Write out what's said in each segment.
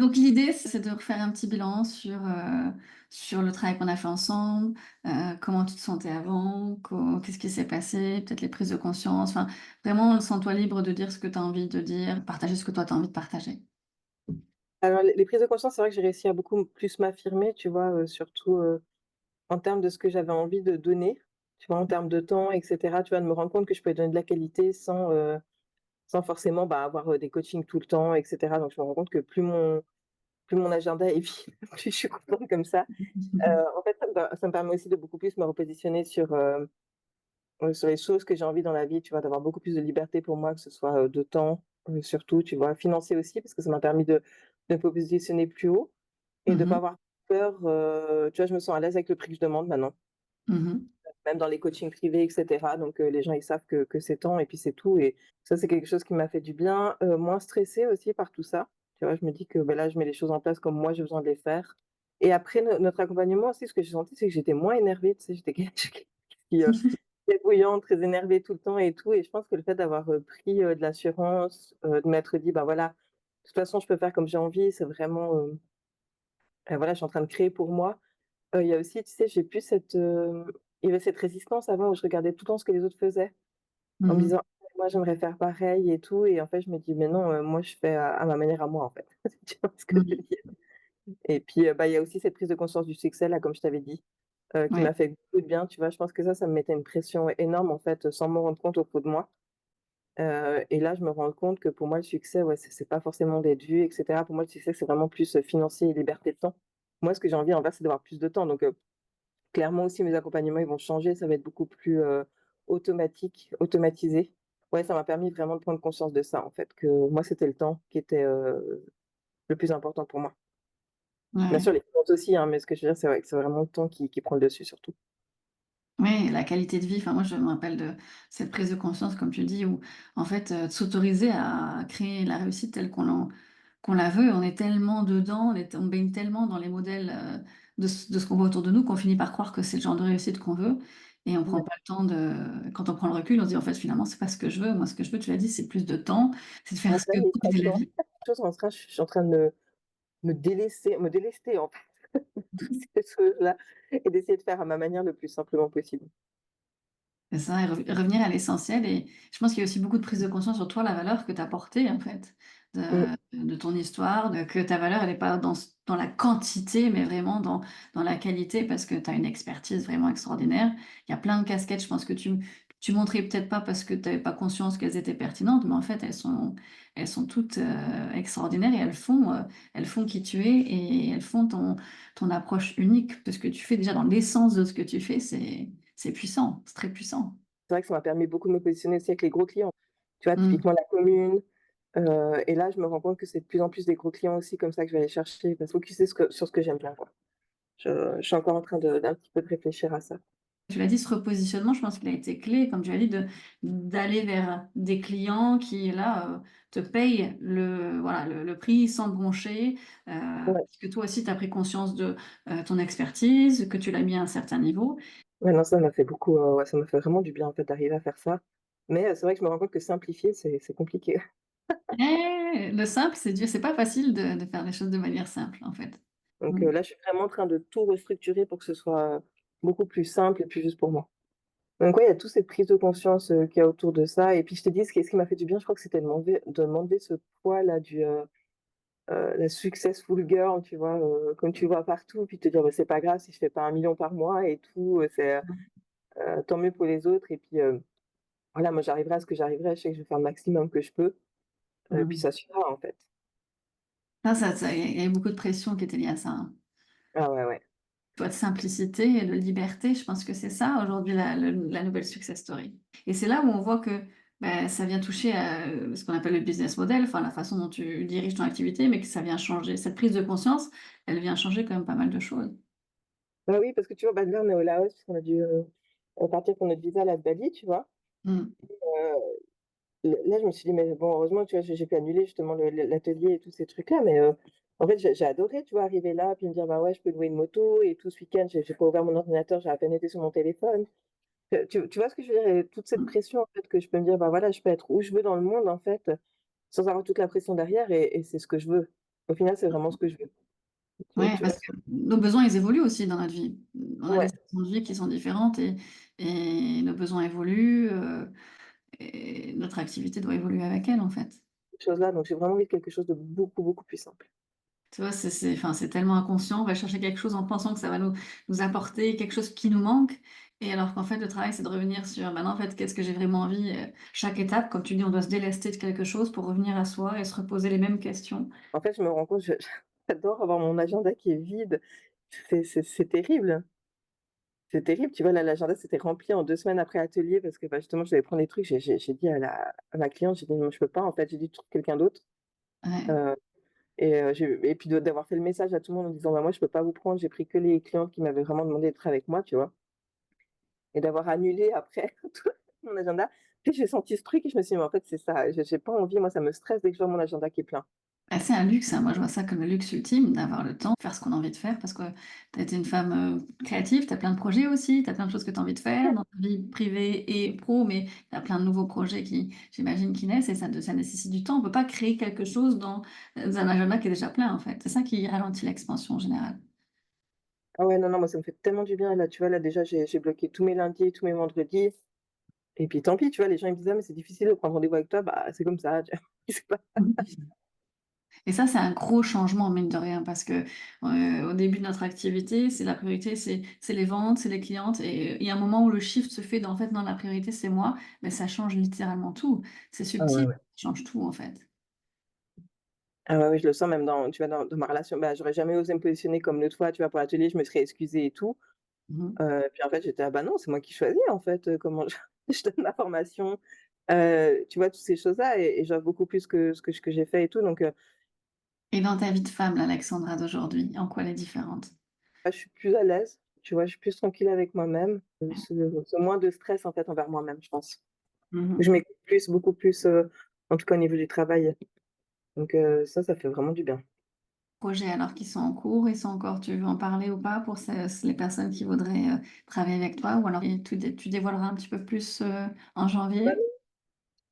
Donc l'idée, c'est de refaire un petit bilan sur le travail qu'on a fait ensemble, comment tu te sentais avant, qu'est-ce qui s'est passé, peut-être les prises de conscience. Enfin, vraiment, sens-toi libre de dire ce que tu as envie de dire, partager ce que toi tu as envie de partager. Alors les prises de conscience, c'est vrai que j'ai réussi à beaucoup plus m'affirmer, tu vois? Surtout, en termes de ce que j'avais envie de donner, tu vois? En termes de temps et cetera, tu vois? De me rendre compte que je pouvais donner de la qualité sans forcément, bah, avoir, des coachings tout le temps et cetera. Donc je me rends compte que plus mon agenda est vide, plus je suis contente comme ça. En fait, ça me permet aussi de beaucoup plus me repositionner sur les choses que j'ai envie dans la vie, tu vois? D'avoir beaucoup plus de liberté pour moi, que ce soit, de temps, surtout, tu vois? Financier aussi, parce que ça m'a permis de me positionner plus haut et de pas Mmh. avoir peur, tu vois? Je me sens à l'aise avec le prix que je demande maintenant, Mmh. même dans les coachings privés et cetera. Donc les gens, ils savent que c'est tant et puis c'est tout et ça, c'est quelque chose qui m'a fait du bien. Moins stressée aussi par tout ça, tu vois? Je me dis que, bah, là, je mets les choses en place comme moi j'ai besoin de les faire et après notre accompagnement aussi, ce que j'ai senti, c'est que j'étais moins énervée, tu sais? J'étais quelqu'un qui, très bouillante, très énervée tout le temps et tout et je pense que le fait d'avoir, pris, de l'assurance, de m'être dit: «Bah, voilà, de toute façon, je peux faire comme j'ai envie», c'est vraiment, voilà, je suis en train de créer pour moi. Il y a aussi, tu sais, j'ai plus il y avait cette résistance avant où je regardais tout le temps ce que les autres faisaient, en me Mmh. disant: «Ah, moi j'aimerais faire pareil et tout» et en fait, je me dis: «Mais non, moi je fais à ma manière à moi, en fait». Tu vois ce que je veux Mmh. dire? Et puis, bah, il y a aussi cette prise de conscience du succès là, comme je t'avais dit, qui Oui. m'a fait beaucoup de bien, tu vois? Je pense que ça me mettait une pression énorme, en fait, sans m'en rendre compte au fond de moi. Et là, je me rends compte que pour moi, le succès, ouais, c'est pas forcément d'être vu et cetera. Pour moi, le succès, c'est vraiment plus, financier et liberté de temps. Moi, ce que j'ai envie, en fait, c'est d'avoir plus de temps donc clairement aussi, mes accompagnements, ils vont changer, ça va être beaucoup plus, automatique, automatisé. Ouais, ça m'a permis vraiment de prendre conscience de ça, en fait, que moi, c'était le temps qui était, le plus important pour moi. Ouais, Bien sûr, ouais. les finances aussi, hein, mais ce que je veux dire, c'est vrai que c'est vraiment le temps qui prend le dessus surtout. Oui, la qualité de vie, enfin moi je me rappelle de cette prise de conscience comme tu dis où en fait, de s'autoriser à créer la réussite telle qu'on la veut. On est tellement dedans, on baigne tellement dans les modèles, de ce qu'on voit autour de nous qu'on finit par croire que c'est le genre de réussite qu'on veut et on prend Ouais, pas le temps de quand on prend le recul, on se dit: «En fait finalement c'est pas ce que je veux. Moi ce que je veux», tu l'as dit, c'est plus de temps, c'est de faire ce que oui, c'est la franchement, vie. chose en train je suis en train de me délester, en fait, de toutes ces choses-là et d'essayer de faire à ma manière le plus simplement possible. C'est ça et revenir à l'essentiel et je pense qu'il y a aussi beaucoup de prise de conscience sur toi, la valeur que tu as portée en fait, Mmh. de ton histoire, que ta valeur elle est pas dans la quantité, mais vraiment dans la qualité parce que tu as une expertise vraiment extraordinaire. Il y a plein de casquettes, je pense que tu montrais peut-être pas parce que tu avais pas conscience qu'elles étaient pertinentes, mais en fait elles sont toutes, extraordinaires et elles font qui tu es et elles font ton approche unique de ce que tu fais. Déjà dans l'essence de ce que tu fais, c'est puissant, c'est très puissant. C'est vrai que ça m'a permis beaucoup de me positionner aussi avec les gros clients. Tu vois, Mmh. typiquement la commune, et là, je me rends compte que c'est de plus en plus des gros clients aussi comme ça que je vais aller chercher, bah, focuser sur ce que j'aime bien, quoi. Je suis encore en train d'un petit peu de réfléchir à ça. Tu l'as dit, ce repositionnement, je pense qu'il a été clé, comme tu as dit, d'aller vers des clients qui, là, te payent voilà, le prix sans te broncher, Ouais, parce que toi aussi, tu as pris conscience de, ton expertise, que tu l'as mis à un certain niveau. ouais, non, ça m'a fait beaucoup, ouais, ça m'a fait vraiment du bien, en fait, d'arriver à faire ça. Mais c'est vrai que je me rends compte que simplifier, c'est compliqué. Le simple, c'est dur, c'est pas facile de faire les choses de manière simple, en fait. Donc Mmh. là, je suis vraiment en train de tout restructurer pour que ce soit beaucoup plus simple et plus juste pour moi. Donc ouais, il y a toute cette prise de conscience, qu'il y a autour de ça et puis je te dis ce qui m'a fait du bien, je crois que c'était de m'enlever ce poids-là la successful girl, tu vois? Comme tu vois partout, puis te dire: «Bah, c'est pas grave si je fais pas 1 million par mois et tout, tant mieux pour les autres» et puis, voilà, moi j'arriverai à ce que j'arriverai, je sais que je vais faire le maximum que je peux, puis Mmh. ça suffira, en fait. Il y a eu beaucoup de pression qui était liée à ça, hein. Ah ouais, ouais. Choix de simplicité et de liberté, je pense que c'est ça aujourd'hui la nouvelle success story. Et c'est là où on voit que, bah, ça vient toucher à, ce qu'on appelle le business model, enfin la façon dont tu diriges ton activité, mais que ça vient changer. Cette prise de conscience, elle vient changer quand même pas mal de choses. Bah oui, parce que tu vois, bah, là, on est au Laos parce qu'on a dû, partir pour notre visa là de Bali, tu vois? Mmh. Là, je me suis dit: «Mais bon, heureusement, tu vois, j'ai pu annuler justement l'atelier et tous ces trucs-là», mais en fait, j'ai adoré, tu vois, arriver là, puis me dire: «Bah, ouais, je peux louer une moto et tout ce week-end, j'ai pas ouvert mon ordinateur, j'ai à peine été sur mon téléphone». Tu vois ce que je veux dire? Et toute cette Mmh. pression, en fait, que je peux me dire: «Bah, voilà, je peux être où je veux dans le monde, en fait, sans avoir toute la pression derrière et c'est ce que je veux». Au final, c'est vraiment ce que je veux. Ouais, Tu vois? parce que nos besoins, ils évoluent aussi dans notre vie. On a des Ouais, saisons de vie qui sont différentes et nos besoins évoluent, et notre activité doit évoluer avec elle, en fait. ces choses-là, donc j'ai vraiment envie de quelque chose de beaucoup, beaucoup plus simple. Tu vois, enfin, c'est tellement inconscient, on va chercher quelque chose en pensant que ça va nous apporter quelque chose qui nous manque et alors qu'en fait, le travail, c'est de revenir sur: «Bah, non, en fait, qu'est-ce que j'ai vraiment envie?» Chaque étape, comme tu dis, on doit se délester de quelque chose pour revenir à soi et se reposer les mêmes questions. En fait, je me rends compte, je j'adore avoir mon agenda qui est vide. C'est terrible. C'est terrible, tu vois? Là, l'agenda s'était rempli en 2 semaines après atelier parce que, bah, justement, je devais prendre des trucs. J'ai dit à ma cliente, j'ai dit: «Non, je peux pas, en fait». J'ai dit: «Trouve quelqu'un d'autre». Ouais. Heu et puis d'avoir fait le message à tout le monde en disant: «Bah, moi, je peux pas vous prendre, j'ai pris que les clientes qui m'avaient vraiment demandé d'être avec moi», tu vois? Et d'avoir annulé après tout mon agenda. Puis j'ai senti ce truc et je me suis dit: «Mais en fait, c'est ça, j'ai pas envie». Moi, ça me stresse dès que je vois mon agenda qui est plein. Bah, c'est un luxe, hein. Moi, je vois ça comme le luxe ultime d'avoir le temps de faire ce qu'on a envie de faire parce que tu as été une femme, créative, tu as plein de projets aussi, tu as plein de choses que tu as envie de faire dans ta vie privée et pro, mais tu as plein de nouveaux projets qui, j'imagine, qui naissent et ça nécessite du temps. On peut pas créer quelque chose dans un agenda qui est déjà plein, en fait. C'est ça qui ralentit l'expansion en général. Ah ouais, non, non, moi, ça me fait tellement du bien. Là, tu vois, là, déjà, j'ai bloqué tous mes lundis, tous mes vendredis et puis tant pis, tu vois? Les gens, ils me disent: «Ah mais c'est difficile de prendre rendez-vous avec toi». Bah, c'est comme ça, tu vois? C'est pas Et ça, c'est un gros changement, mine de rien, parce que, au début de notre activité, c'est la priorité, c'est les ventes, c'est les clientes et il y a un moment où le shift se fait dans en fait, non, la priorité, c'est moi, mais ça change littéralement tout. C'est ah ouais, subtil, ouais. ça change tout, en fait. Ah ouais, ouais, je le sens même dans tu vois, dans ma relation. Bah, j'aurais jamais osé me positionner comme l'autre fois, tu vois? Pour l'atelier, je me serais excusée et tout. Mmh. Puis en fait, j'étais: «Ah bah non, c'est moi qui choisis en fait, comment je je donne ma formation». Tu vois, toutes ces choses-là et j'offre beaucoup plus que ce que j'ai fait et tout donc Et dans ta vie de femme, l'Alexandra d'aujourd'hui, en quoi elle est différente? bah, je suis plus à l'aise, tu vois? Je suis plus tranquille avec moi-même, c'est moins de stress en fait envers moi-même, je pense. Je Mmh. m'écoute plus, beaucoup plus, en tout cas au niveau du travail donc ça, ça fait vraiment du bien. Projets alors qui sont en cours, ils sont encore tu veux en parler ou pas pour les personnes qui voudraient, travailler avec toi ou alors tu dévoileras un petit peu plus, en Bah, janvier?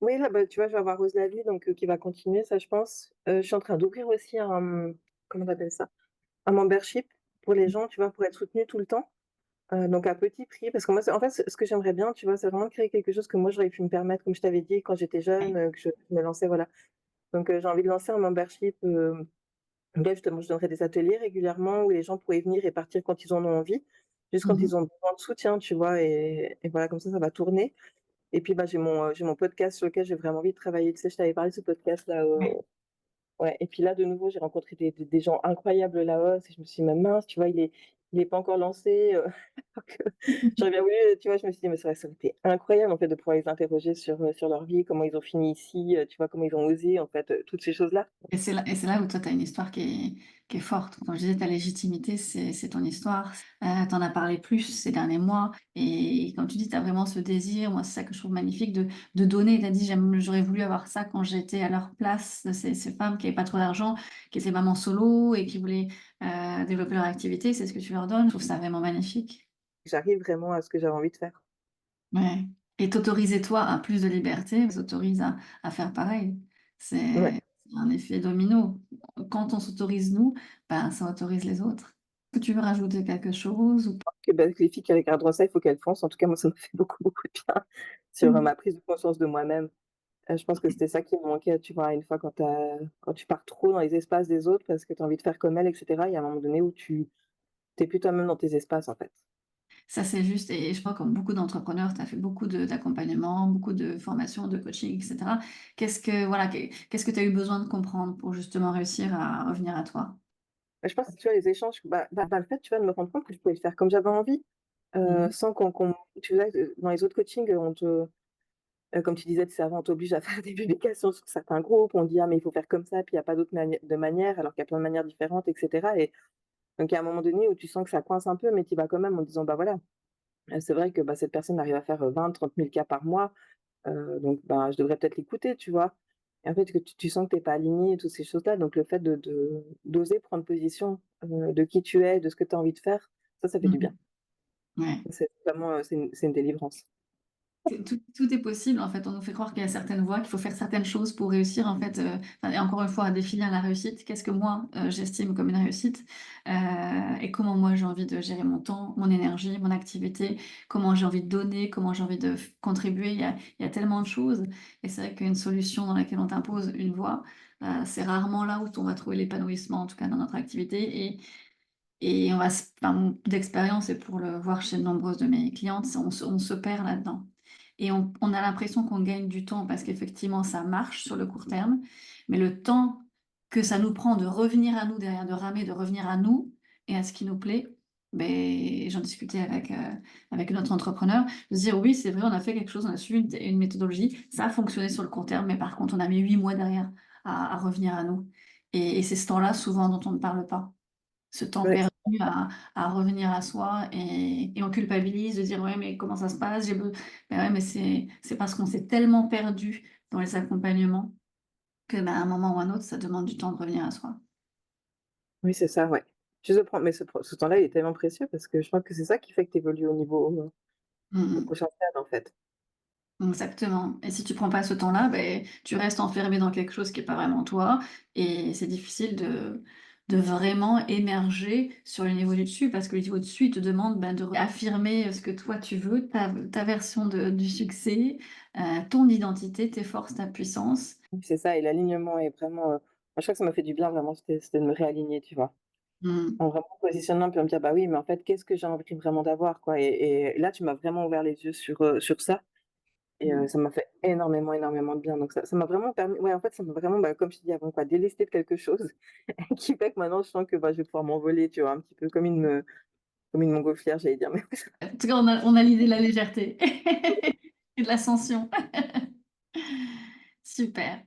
oui, là, bah, tu vois, je vais avoir Rose Lavie donc qui va continuer ça, je pense. Je suis en train d'ouvrir aussi un, comment on appelle ça? Un membership pour les gens, tu vois, pour être soutenus tout le temps, donc à petit prix. Parce que moi, c'est en fait, ce que j'aimerais bien, tu vois, c'est vraiment créer quelque chose que moi, j'aurais pu me permettre, comme je t'avais dit quand j'étais jeune, que je me lançais, voilà. Donc j'ai envie de lancer un membership, là, justement, je donnerai des ateliers régulièrement où les gens pourraient venir et partir quand ils en ont envie, juste quand Mmh. ils ont besoin de soutien, tu vois? Et voilà, comme ça va tourner. Et puis, bah, j'ai mon podcast sur lequel j'ai vraiment envie de travailler. Tu sais, je t'avais parlé de ce podcast-là, Ouais. ouais et puis là, de nouveau, j'ai rencontré des gens incroyables là-haut et je me suis dit: «Mais mince, tu vois, il est pas encore lancé», donc j'aurais bien voulu, tu vois, je me suis dit: «Mais c'est vrai que ça aurait été incroyable, en fait, de pouvoir les interroger sur leur vie, comment ils ont fini ici, tu vois, comment ils ont osé, en fait, toutes ces choses-là». Et c'est là où toi, tu as une histoire qui est forte. Comme je disais, ta légitimité, c'est ton histoire. Tu en as parlé plus ces derniers mois et comme tu dis, tu as vraiment ce désir, moi, c'est ça que je trouve magnifique de donner. Tu as dit: «J'aurais voulu avoir ça quand j'étais à leur place», de ces femmes qui avaient pas trop d'argent, qui étaient mamans solo et qui voulaient, développer leur activité. C'est ce que tu leur donnes. Je trouve ça vraiment magnifique. J'arrive vraiment à ce que j'avais envie de faire. Ouais et t'autoriser toi à plus de liberté, s'autorise à faire pareil. Ouais, C'est un effet domino. Quand on s'autorise nous, ben, ça autorise les autres. Est-ce que tu veux rajouter quelque chose ou que, bah, que les filles qui regarderont ça, il faut qu'elles foncent. En tout cas, moi, ça m'a fait beaucoup, beaucoup de bien sur, mmh. ma prise de conscience de moi-même. Je pense que c'était ça qui me manquait, tu vois? Une fois quand tu pars trop dans les espaces des autres parce que tu as envie de faire comme elles et cetera, il y a un moment donné où tu es plus toi-même dans tes espaces, en fait. Ça, c'est juste et je crois comme beaucoup d'entrepreneurs, tu as fait beaucoup d'accompagnement, beaucoup de formation, de coaching et cetera. Qu'est-ce que tu as eu besoin de comprendre pour justement réussir à revenir à toi? Bah, je pense que, tu vois, les échanges, le fait, tu vois, de me rendre compte que je pouvais le faire comme j'avais envie, Mmh. sans qu'on tu vois, dans les autres coachings, on te comme tu disais, tu sais, avant, on t'oblige à faire des publications sur certains groupes. On dit: «Ah mais il faut faire comme ça», puis il y a pas d'autre manière, alors qu'il y a plein de manières différentes et cetera et donc il y a un moment donné où tu sens que ça coince un peu, mais tu y vas quand même en disant: «Bah, voilà, c'est vrai que, bah, cette personne arrive à faire, 20-30 000 cas par mois, donc bah, je devrais peut-être l'écouter», tu vois? Et en fait, que tu sens que tu es pas aligné et toutes ces choses-là, donc le fait d'oser prendre position, de qui tu es, de ce que tu as envie de faire, ça fait du Mmh. bien. Ouais. C'est vraiment, c'est une délivrance. Tout est possible, en fait. On nous fait croire qu'il y a certaines voies, qu'il faut faire certaines choses pour réussir, en fait, enfin, et encore une fois, à définir la réussite. Qu'est-ce que moi, j'estime comme une réussite? Heu et comment moi j'ai envie de gérer mon temps, mon énergie, mon activité, comment j'ai envie de donner, comment j'ai envie de f contribuer. Il y a tellement de choses et c'est vrai qu'une solution dans laquelle on t'impose une voie, c'est rarement là où on va trouver l'épanouissement, en tout cas dans notre activité et on va s enfin, d'expérience et pour le voir chez de nombreuses de mes clientes, c'est on se perd là-dedans et on a l'impression qu'on gagne du temps parce qu'effectivement ça marche sur le court terme, mais le temps que ça nous prend de revenir à nous derrière, de ramer, de revenir à nous et à ce qui nous plaît, beh, j'en discutais avec notre entrepreneur, de se dire: «Oui, c'est vrai, on a fait quelque chose, on a suivi une méthodologie, ça a fonctionné sur le court terme, mais par contre on a mis 8 mois derrière à revenir à nous» et c'est ce temps-là souvent dont on ne parle pas. Ce temps Ouais, perdu à revenir à soi et on culpabilise de dire: «Ouais, mais comment ça se passe? J'ai be» bah, ouais, mais c'est parce qu'on s'est tellement perdu dans les accompagnements que, bah, à un moment ou à un autre, ça demande du temps de revenir à soi. oui, c'est ça, ouais. Juste de prendre mais ce temps-là, il est tellement précieux parce que je pense que c'est ça qui fait que tu évolues Mmh au mh. prochain stade, en fait. Exactement et si tu prends pas ce temps-là, beh, tu restes enfermé dans quelque chose qui est pas vraiment toi et c'est difficile de vraiment émerger sur le niveau du dessus parce que le niveau dessus, il te demande, ben, de réaffirmer, ce que toi tu veux, ta version de du succès, ton identité, tes forces, ta puissance. Oui, c'est ça et l'alignement est vraiment, moi, je crois que ça m'a fait du bien vraiment, c'était de me réaligner, tu vois? Mmh. En vraiment me positionnant puis en me dire: «Bah, oui, mais en fait, qu'est-ce que j'ai envie vraiment d'avoir, quoi?» et là, tu m'as vraiment ouvert les yeux sur ça et Mmh. ça m'a fait énormément, énormément de bien donc ça m'a vraiment permis ouais, en fait, ça m'a vraiment, bah, comme je t'ai dit avant, quoi, délesté de quelque chose qui fait que maintenant je sens que, bah, je vais pouvoir m'envoler, tu vois? Un petit peu comme une montgolfière, j'allais dire, mais En tout cas, on a l'idée de la légèreté et de l'ascension. Super.